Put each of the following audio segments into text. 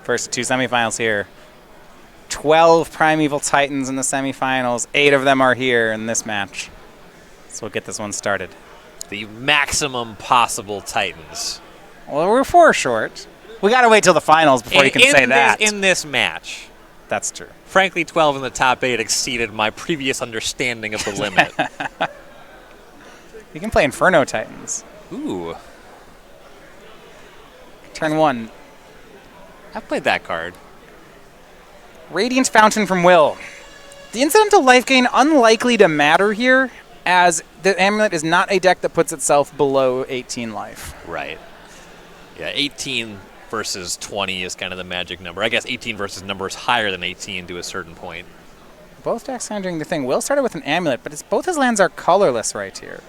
First 2 semifinals here. 12 Primeval Titans in the semifinals. 8 of them are here in this match. So we'll get this one started. The maximum possible Titans. Well, we're 4 short. We got to wait till the finals before you can say that. In this match. That's true. Frankly, 12 in the top 8 exceeded my previous understanding of the limit. You can play Inferno Titans. Ooh. Turn 1. I've played that card. Radiant Fountain from Will. The incidental life gain unlikely to matter here, as the amulet is not a deck that puts itself below 18 life. Right. Yeah, 18 versus 20 is kind of the magic number. I guess 18 versus numbers higher than 18 to a certain point. Both decks kind of doing the thing. Will started with an amulet, but both his lands are colorless right here.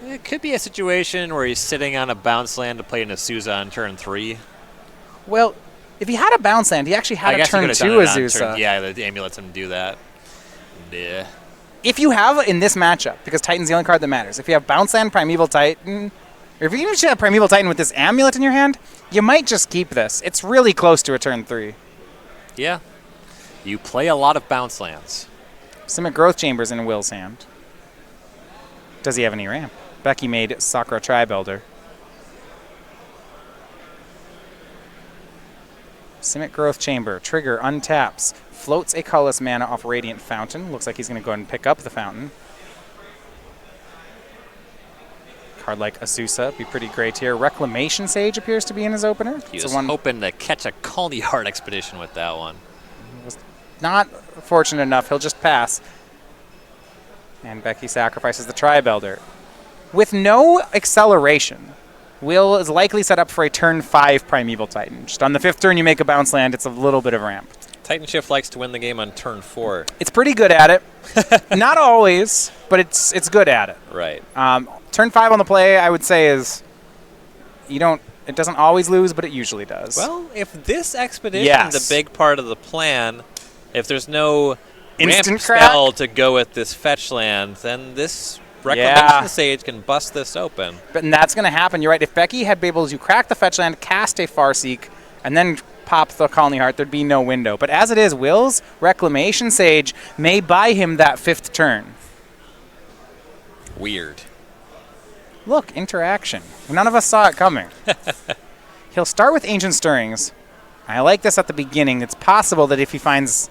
It could be a situation where he's sitting on a bounce land to play an Azusa on turn 3. Well, if he had a bounce land, he actually had a turn 2 Azusa. Yeah, the amulet lets him do that. Yeah. If you have, in this matchup, because Titan's the only card that matters, if you have bounce land, Primeval Titan, or if you even have Primeval Titan with this amulet in your hand, you might just keep this. It's really close to a turn 3. Yeah. You play a lot of bounce lands. Simic Growth Chamber's in Will's hand. Does he have any ramp? Becky made Sakura Tri-Builder. Simic Growth Chamber. Trigger untaps. Floats a colorless mana off Radiant Fountain. Looks like he's going to go ahead and pick up the fountain. Card like Azusa be pretty great here. Reclamation Sage appears to be in his opener. He was hoping to catch a Colony Heart Expedition with that one. He was not fortunate enough. He'll just pass. And Becky sacrifices the Tri-Builder. With no acceleration, Will is likely set up for a turn 5 Primeval Titan. Just on the 5th turn, you make a bounce land. It's a little bit of ramp. Titan Shift likes to win the game on turn 4. It's pretty good at it. Not always, but it's good at it. Right. Turn 5 on the play, I would say, is it doesn't always lose, but it usually does. Well, if this expedition is a big part of the plan, if there's no instant ramp spell to go with this fetch land, then this Reclamation Sage can bust this open. And that's going to happen. You're right. If Becky had been able to crack the fetch land, cast a Farseek, and then pop the Colony Heart, there'd be no window. But as it is, Will's Reclamation Sage may buy him that 5th turn. Weird. Look, interaction. None of us saw it coming. He'll start with Ancient Stirrings. I like this at the beginning. It's possible that if he finds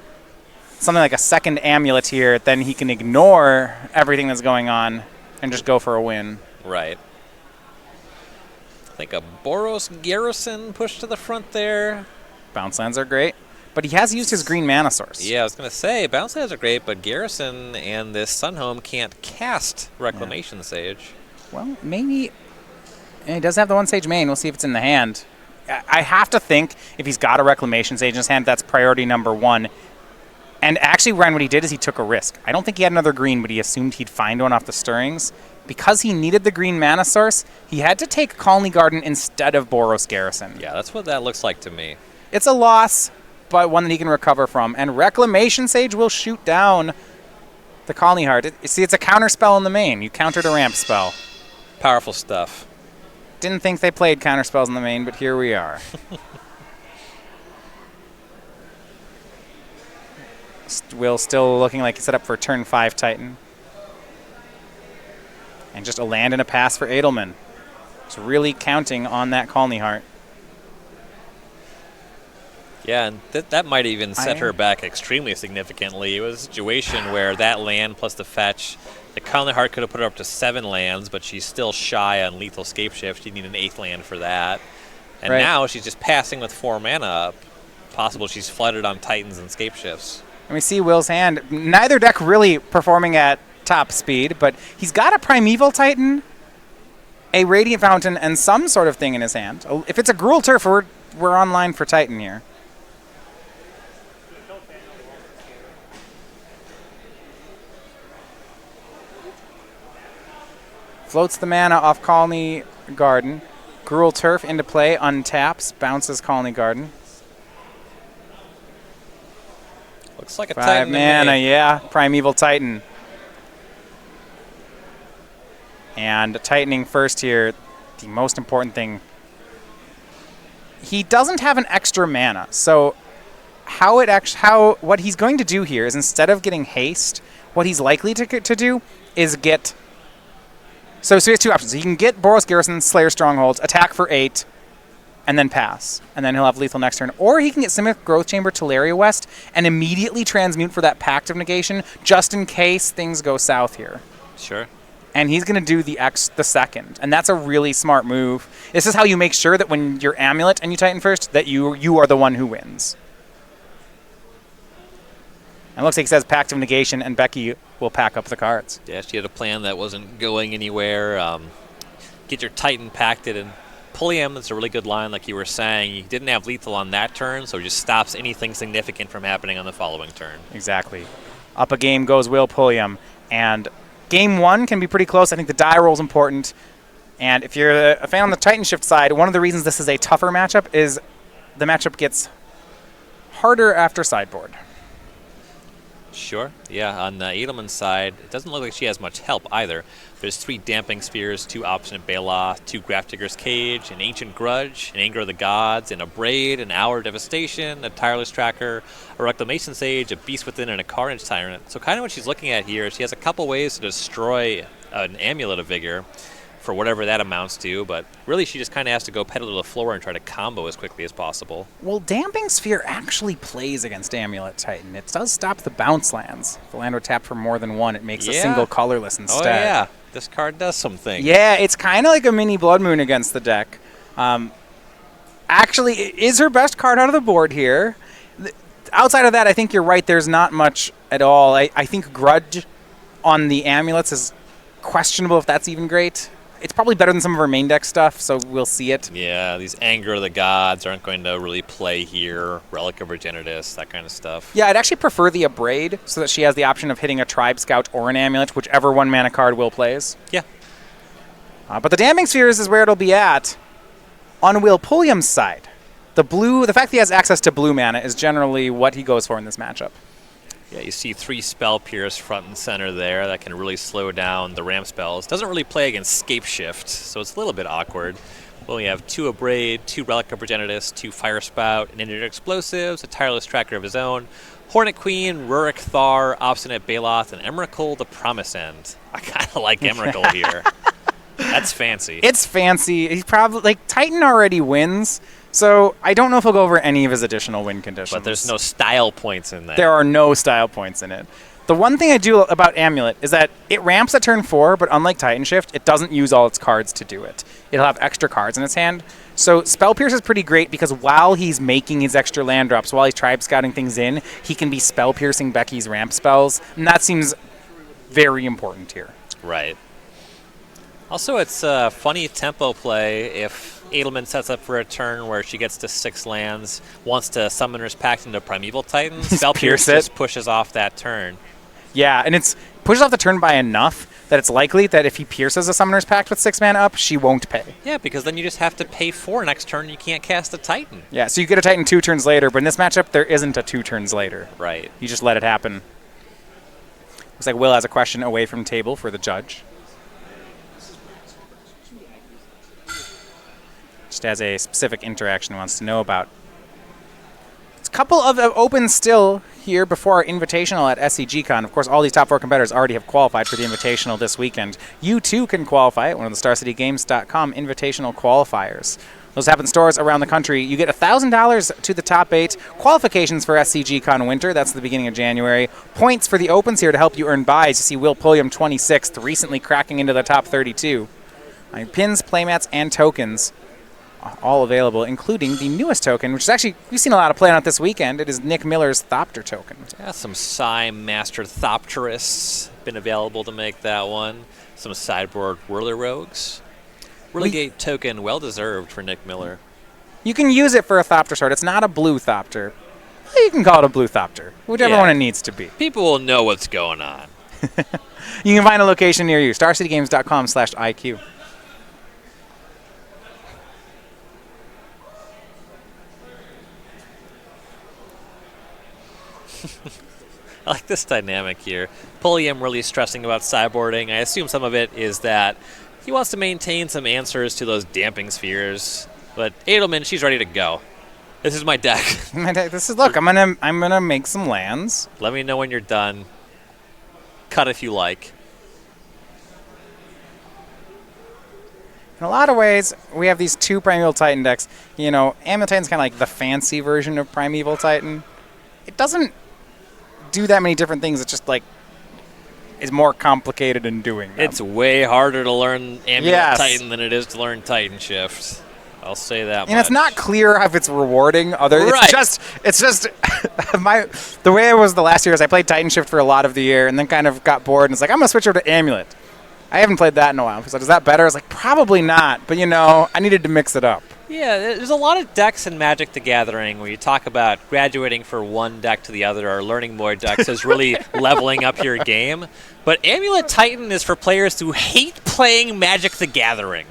something like a second amulet here, then he can ignore everything that's going on and just go for a win. Right. I think a Boros Garrison pushed to the front there. Bounce lands are great, but he has used his green mana source. Yeah, I was going to say, bounce lands are great, but Garrison and this Sunhome can't cast Reclamation Sage. Well, maybe. And he does have the 1 Sage main. We'll see if it's in the hand. I have to think if he's got a Reclamation Sage in his hand, that's priority number 1. And actually, Ryan, what he did is he took a risk. I don't think he had another green, but he assumed he'd find one off the Stirrings. Because he needed the green mana source, he had to take Colony Garden instead of Boros Garrison. Yeah, that's what that looks like to me. It's a loss, but one that he can recover from. And Reclamation Sage will shoot down the Colony Heart. See, it's a counter spell in the main. You countered a ramp spell. Powerful stuff. Didn't think they played counter spells in the main, but here we are. Will still looking like he's set up for turn 5 Titan. And just a land and a pass for Adlman. It's really counting on that Colony Heart. Yeah, and that might even set her back extremely significantly. It was a situation where that land plus the fetch, the Colony Heart could have put her up to 7 lands, but she's still shy on Lethal Scape Shift. She'd need an 8th land for that. And now she's just passing with 4 mana up. Possible she's flooded on Titans and Scape Shifts. And we see Will's hand. Neither deck really performing at top speed, but he's got a Primeval Titan, a Radiant Fountain, and some sort of thing in his hand. If it's a Gruul Turf, we're online for Titan here. Floats the mana off Colony Garden. Gruul Turf into play, untaps, bounces Colony Garden. Looks like a 5 Titan. mana, yeah. Primeval Titan. And tightening first here, the most important thing he doesn't have an extra mana, so what he's going to do here is instead of getting haste, what he's likely to do is get. So he has two options. He can get Boros Garrison, Slayer Strongholds, attack for 8, and then pass. And then he'll have lethal next turn. Or he can get Simic Growth Chamber, Teleria West, and immediately transmute for that Pact of Negation, just in case things go south here. Sure. And he's going to do the second. And that's a really smart move. This is how you make sure that when you're Amulet and you Titan first, that you are the one who wins. And it looks like he says Pact of Negation, and Becky will pack up the cards. Yeah, she had a plan that wasn't going anywhere. Get your Titan pacted, and Pulliam is a really good line, like you were saying. You didn't have lethal on that turn, so it just stops anything significant from happening on the following turn. Exactly. Up a game goes Will Pulliam, and game 1 can be pretty close. I think the die roll is important. And if you're a fan on the Titan Shift side, one of the reasons this is a tougher matchup is the matchup gets harder after sideboard. Sure. Yeah, on the Adlman's side, it doesn't look like she has much help either. There's 3 Damping Spheres, 2 Obstinate Baloth, 2 Grafdigger's Cage, an Ancient Grudge, an Anger of the Gods, an Abrade, an Hour of Devastation, a Tireless Tracker, a Reclamation Sage, a Beast Within, and a Carnage Tyrant. So kind of what she's looking at here is she has a couple ways to destroy an Amulet of Vigor for whatever that amounts to, but really she just kind of has to go pedal to the floor and try to combo as quickly as possible. Well, Damping Sphere actually plays against Amulet Titan. It does stop the bounce lands. If the land were tapped for more than 1, it makes a single colorless instead. Oh, yeah. This card does something. Yeah, it's kind of like a mini Blood Moon against the deck. Actually, it is her best card out of the board here. Outside of that, I think you're right. There's not much at all. I think Grudge on the Amulets is questionable if that's even great. It's probably better than some of her main deck stuff, so we'll see it. Yeah, these Anger of the Gods aren't going to really play here. Relic of Regenitus, that kind of stuff. Yeah, I'd actually prefer the Abrade so that she has the option of hitting a Tribe Scout or an Amulet, whichever 1-mana card Will plays. Yeah. But the Damping Spheres is where it'll be at. On Will Pulliam's side, the fact that he has access to blue mana is generally what he goes for in this matchup. Yeah, you see 3 Spell Pierce front and center there. That can really slow down the ramp spells. Doesn't really play against Scape Shift, so it's a little bit awkward. Well, we have 2 Abrade, 2 Relic of Regenitus, 2 Fire Spout, an Engineered Explosives, a Tireless Tracker of his own, Hornet Queen, Rurik Thar, Obstinate Baloth, and Emrakul the Promise End. I kind of like Emrakul here. That's fancy. It's fancy. He's probably Titan already wins. So I don't know if he'll go over any of his additional win conditions. But there's no style points in that. There are no style points in it. The one thing I do about Amulet is that it ramps at turn 4, but unlike Titan Shift, it doesn't use all its cards to do it. It'll have extra cards in its hand. So Spell Pierce is pretty great because while he's making his extra land drops, while he's Tribe Scouting things in, he can be Spell Piercing Becky's ramp spells. And that seems very important here. Right. Also, it's a funny tempo play if Adlman sets up for a turn where she gets to 6 lands, wants to Summoner's Pact into Primeval Titan. Spell Pierce just pushes off that turn. Yeah, and it's pushes off the turn by enough that it's likely that if he pierces a Summoner's Pact with 6 mana up, she won't pay. Yeah, because then you just have to pay 4 next turn and you can't cast a Titan. Yeah, so you get a Titan 2 turns later, but in this matchup, there isn't a 2 turns later. Right. You just let it happen. Looks like Will has a question away from table for the judge. Just has a specific interaction he wants to know about. It's a couple of opens still here before our Invitational at SCGCon. Of course, all these top 4 competitors already have qualified for the Invitational this weekend. You too can qualify at one of the StarCityGames.com Invitational qualifiers. Those happen in stores around the country. You get $1,000 to the top 8. Qualifications for SCGCon Winter, that's the beginning of January. Points for the opens here to help you earn buys. You see Will Pulliam 26th, recently cracking into the top 32. Pins, playmats, and tokens all available, including the newest token, which is actually, we've seen a lot of play on it this weekend. It is Nick Miller's Thopter token. Yeah, some Psy Master Thopterists been available to make that one. Some sideboard Whirler Rogues. Relegate token, well-deserved for Nick Miller. You can use it for a Thopter sword. It's not a blue Thopter. You can call it a blue Thopter, whichever one it needs to be. People will know what's going on. You can find a location near you, starcitygames.com/IQ. I like this dynamic here. Pulliam really stressing about sideboarding. I assume some of it is that he wants to maintain some answers to those Damping Spheres. But Adlman, she's ready to go. This is my deck. Look, I'm gonna make some lands. Let me know when you're done. Cut if you like. In a lot of ways, we have these two Primeval Titan decks. Amulet Titan's kind of like the fancy version of Primeval Titan. It doesn't do that many different things. It's just like is more complicated in doing them. It's way harder to learn Amulet Titan than it is to learn Titan Shift. I'll say that much. And it's not clear if it's rewarding. It's just the way it was the last year is I played Titan Shift for a lot of the year and then kind of got bored and it's like, I'm going to switch over to Amulet. I haven't played that in a while. So is that better? I was like, probably not. But, I needed to mix it up. Yeah, there's a lot of decks in Magic the Gathering where you talk about graduating from one deck to the other or learning more decks as really leveling up your game. But Amulet Titan is for players who hate playing Magic the Gathering.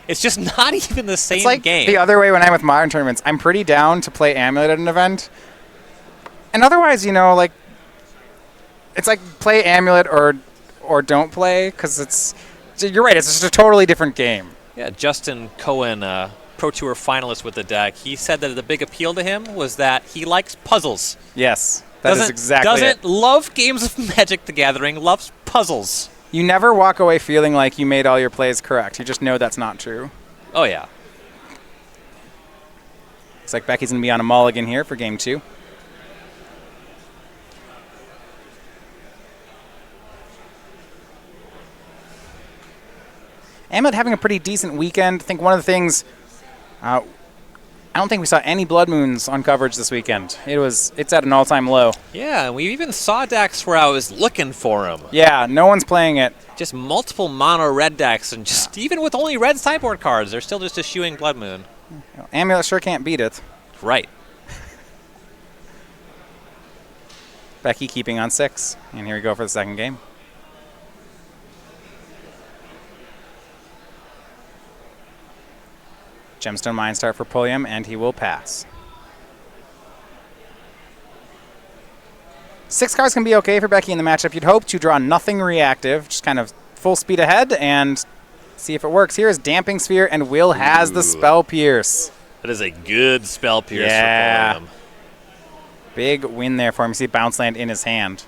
It's just not even the same game. The other way when I'm with modern tournaments, I'm pretty down to play Amulet at an event. And otherwise, it's like play Amulet or don't play because you're right, it's just a totally different game. Yeah, Justin Cohen, Pro Tour finalist with the deck, he said that the big appeal to him was that he likes puzzles. Yes, that is exactly it. Doesn't love games of Magic the Gathering, loves puzzles. You never walk away feeling like you made all your plays correct. You just know that's not true. Oh, yeah. Looks like Becky's going to be on a mulligan here for game 2. Amulet having a pretty decent weekend. I think one of the things, I don't think we saw any Blood Moons on coverage this weekend. It's at an all-time low. Yeah, and we even saw decks where I was looking for them. Yeah, no one's playing it. Just multiple mono red decks, and just even with only red sideboard cards, they're still just eschewing Blood Moon. Amulet sure can't beat it. Right. Becky keeping on 6, and here we go for the second game. Gemstone Mindstar for Pulliam, and he will pass. 6 cards can be okay for Becky in the matchup. You'd hope to draw nothing reactive, just kind of full speed ahead and see if it works. Here is Damping Sphere, and Will has the Spell Pierce. That is a good Spell Pierce for Pulliam. Big win there for him. You see Bounce Land in his hand.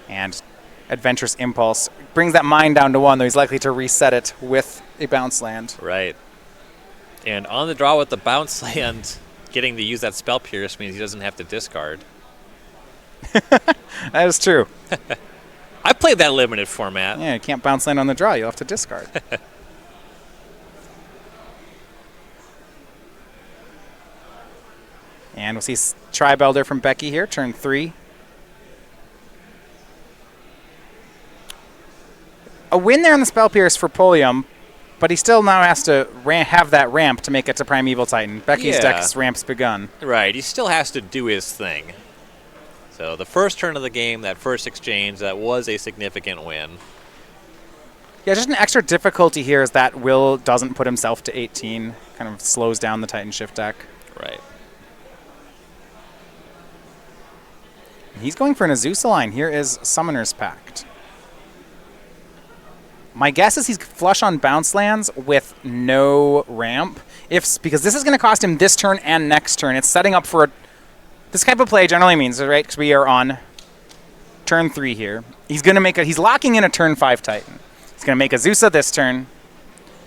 And Adventurous Impulse brings that mine down to 1, though he's likely to reset it with a Bounce Land. Right. And on the draw with the Bounce Land, getting to use that Spell Pierce means he doesn't have to discard. That is true. I played that limited format. Yeah, you can't Bounce Land on the draw. You'll have to discard. And we'll see Tribe Elder from Becky here, turn 3. A win there on the Spell Pierce for Pulliam, but he still now has to have that ramp to make it to Primeval Titan. Becky's deck's ramp's begun. Right, he still has to do his thing. So the first turn of the game, that first exchange, that was a significant win. Yeah, just an extra difficulty here is that Will doesn't put himself to 18. Kind of slows down the Titan Shift deck. Right. He's going for an Azusa line. Here is Summoner's Pact. My guess is he's flush on bounce lands with no ramp. Because this is going to cost him this turn and next turn. It's setting up for this type of play generally means, right? Because we are on turn 3 here. He's locking in a turn 5 Titan. He's going to make Azusa this turn.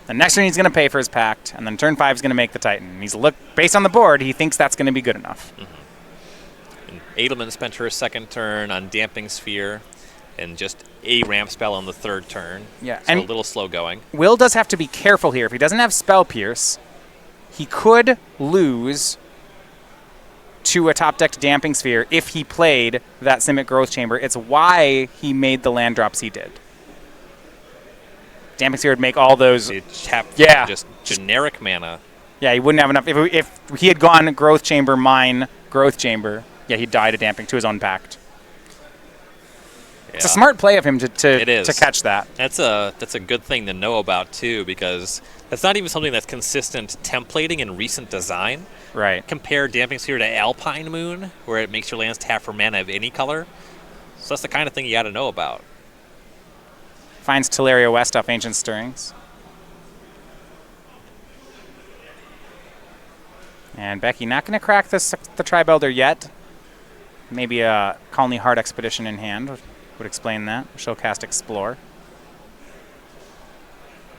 The next turn he's going to pay for his pact, and then turn 5 is going to make the Titan. And based on the board, he thinks that's going to be good enough. Mm-hmm. And Adlman spent her second turn on Damping Sphere. And just a ramp spell on the third turn. Yeah, so and a little slow going. Will does have to be careful here. If he doesn't have Spell Pierce, he could lose to a top-decked Damping Sphere if he played that Simic Growth Chamber. It's why he made the land drops he did. Damping Sphere would make all those... Just generic mana. Yeah, he wouldn't have enough. If he had gone Growth Chamber, Mine, Growth Chamber, yeah, he'd die to Damping to his own pact. It's a smart play of him to catch that. That's a good thing to know about, too, because that's not even something that's consistent templating in recent design. Right. Compare Damping Sphere to Alpine Moon, where it makes your lands tap for mana of any color. So that's the kind of thing you got to know about. Finds Teleria West off Ancient Stirrings. And Becky not going to crack the Tri-Builder yet. Maybe a Colony Heart Expedition in hand would explain that. She'll cast Explore.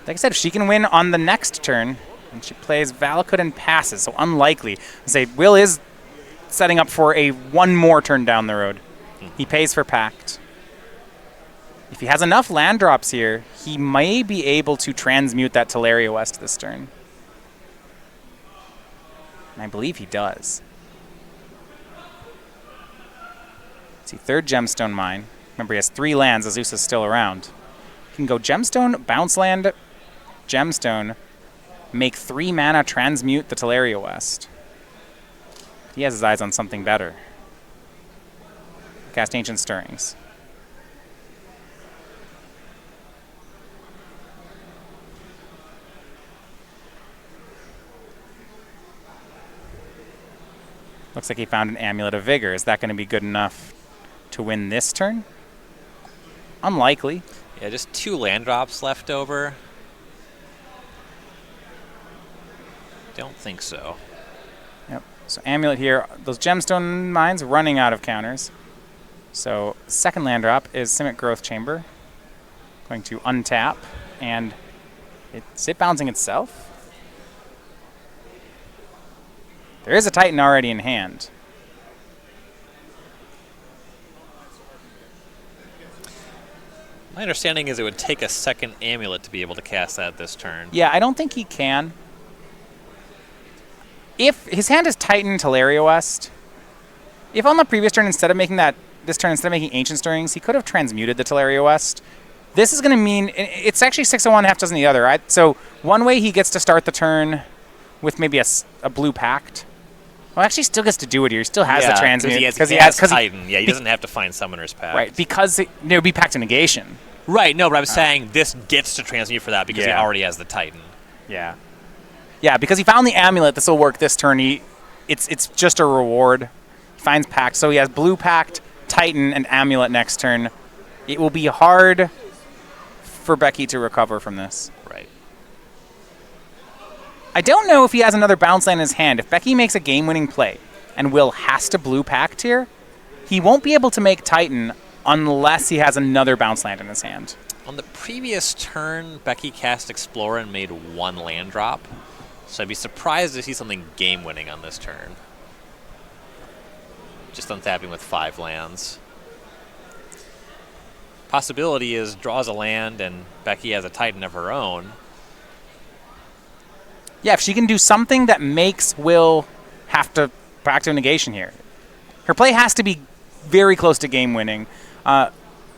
Like I said, if she can win on the next turn, and she plays Valakut and passes, so unlikely. I say Will is setting up for a one more turn down the road. He pays for Pact. If he has enough land drops here, he may be able to transmute that Teleria West this turn. And I believe he does. Let's see, third Gemstone Mine. Remember, he has 3 lands. Azusa's still around. He can go Gemstone, Bounce Land, Gemstone, make 3 mana, transmute the Teleria West. He has his eyes on something better. Cast Ancient Stirrings. Looks like he found an Amulet of Vigor. Is that going to be good enough to win this turn? Unlikely. Yeah, just 2 land drops left over. Don't think so. Yep. So Amulet here. Those Gemstone Mines running out of counters. So second land drop is Simic Growth Chamber. Going to untap. And is it bouncing itself? There is a Titan already in hand. My understanding is it would take a second Amulet to be able to cast that this turn. Yeah, I don't think he can. If his hand is Titan Teleria West, if on the previous turn, instead of making this turn, instead of making Ancient Stirrings, he could have transmuted the Teleria West. This is going to mean, it's actually 6 of one, half dozen the other, right? So one way he gets to start the turn with maybe a blue Pact. Well, actually, he still gets to do it here. He still has the transmute because he has Titan. Yeah, he doesn't have to find Summoner's Pact. Right, because it would be Pact of Negation. Right, no, but I was saying this gets to transmute for that because he already has the Titan. Yeah. Yeah, because he found the Amulet. This will work this turn. It's just a reward. He finds Pact. So he has blue Pact, Titan, and Amulet next turn. It will be hard for Becky to recover from this. Right. I don't know if he has another bounce land in his hand. If Becky makes a game-winning play and Will has to blue Pact here, he won't be able to make Titan unless he has another bounce land in his hand. On the previous turn, Becky cast Explore and made 1 land drop. So I'd be surprised to see something game-winning on this turn. Just untapping with 5 lands. Possibility is draws a land and Becky has a Titan of her own. Yeah, if she can do something that makes Will have to Pact of Negation here. Her play has to be very close to game-winning.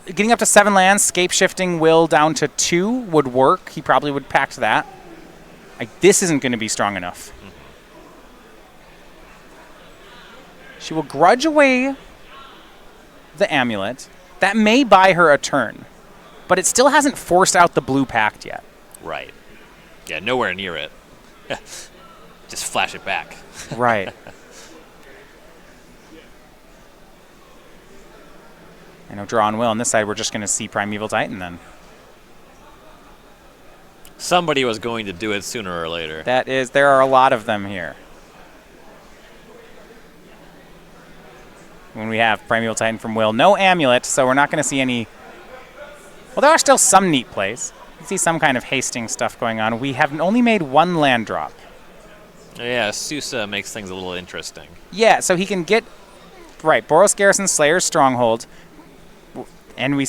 Getting up to 7 lands, scape-shifting Will down to 2 would work. He probably would Pact that. This isn't going to be strong enough. Mm-hmm. She will grudge away the Amulet. That may buy her a turn, but it still hasn't forced out the blue Pact yet. Right. Yeah, nowhere near it. Just flash it back. Right. I know, draw on Will. On this side, we're just going to see Primeval Titan then. Somebody was going to do it sooner or later. There are a lot of them here. When we have Primeval Titan from Will. No Amulet, so we're not going to see any... Well, there are still some neat plays. You see some kind of hasting stuff going on. We have only made 1 land drop. Yeah, Sousa makes things a little interesting. Yeah, so he can get... Right, Boros Garrison, Slayer's Stronghold. And we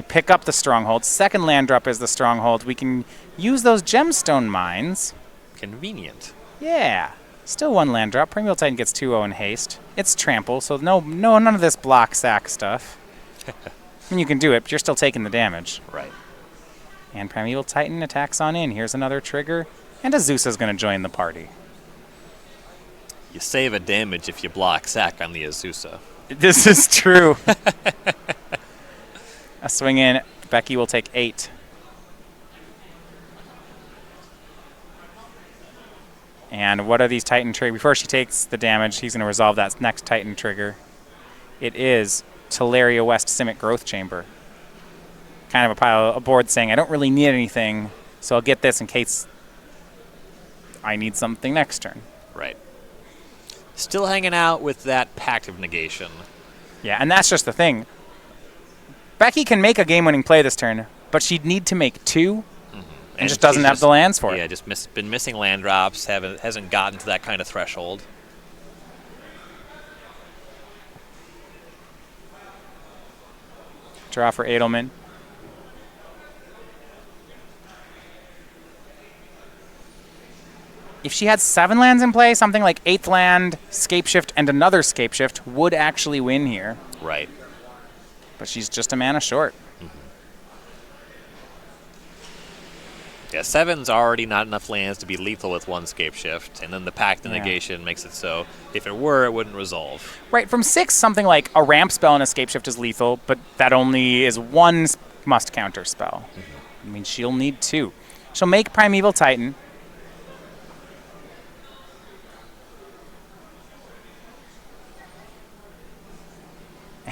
pick up the Stronghold. Second land drop is the Stronghold. We can use those Gemstone Mines. Convenient. Yeah. Still 1 land drop. Primeval Titan gets 2-0 in haste. It's trample, so none of this block sack stuff. I mean, you can do it, but you're still taking the damage. Right. And Primeval Titan attacks on in. Here's another trigger. And Azusa's going to join the party. You save a damage if you block sack on the Azusa. This is true. A swing in. Becky will take 8. And what are these Titan triggers? Before she takes the damage, he's going to resolve that next Titan trigger. It is Teleria West Simic Growth Chamber. kind of a board saying, I don't really need anything, so I'll get this in case I need something next turn. Right. Still hanging out with that Pact of Negation. Yeah, and that's just the thing. Becky can make a game-winning play this turn, but she'd need to make 2, and just doesn't have the lands for it. Yeah, just been missing land drops, hasn't gotten to that kind of threshold. Draw for Adlman. If she had 7 lands in play, something like 8th land, Scapeshift, and another Scapeshift would actually win here. Right. But she's just a mana short. Yeah, 7's already not enough lands to be lethal with 1 Scapeshift, and then the Pact of Negation makes it so if it were, it wouldn't resolve. Right, from 6, something like a ramp spell and a Scapeshift is lethal, but that only is 1 must-counter spell. I mean, she'll need 2. She'll make Primeval Titan.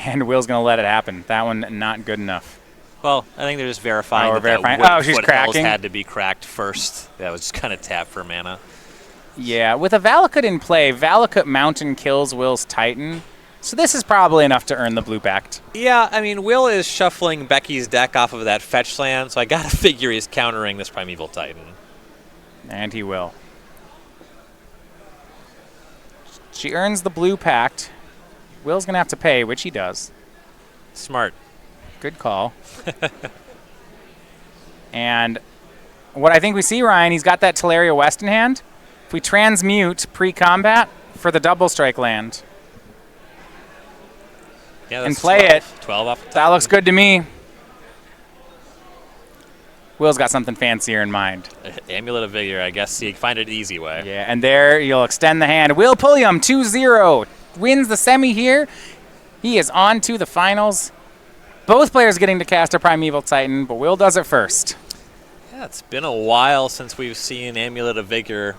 And Will's going to let it happen. That one, not good enough. Well, I think they're just verifying she's what cracking. had to be cracked first. That was just kind of tapped for mana. Yeah, with a Valakut in play, Valakut Mountain kills Will's Titan. So this is probably enough to earn the blue Pact. Yeah, I mean, Will is shuffling Becky's deck off of that fetch land, so I got to figure he's countering this Primeval Titan. And he will. She earns the blue Pact. Will's going to have to pay, which he does. Smart. Good call. And what I think we see, Ryan, he's got that Teleria West in hand. If we transmute pre-combat for the double strike land Yeah, and that's play 12. it, 12 off the that looks good to me. Will's got something fancier in mind. Amulet of Vigor, I guess you find it easy way. Yeah, and there you'll extend the hand. Will Pulliam, 2-0, wins the semi here. He is on to the finals. Both players getting to cast a Primeval Titan, but Will does it first. Yeah, it's been a while since we've seen Amulet of Vigor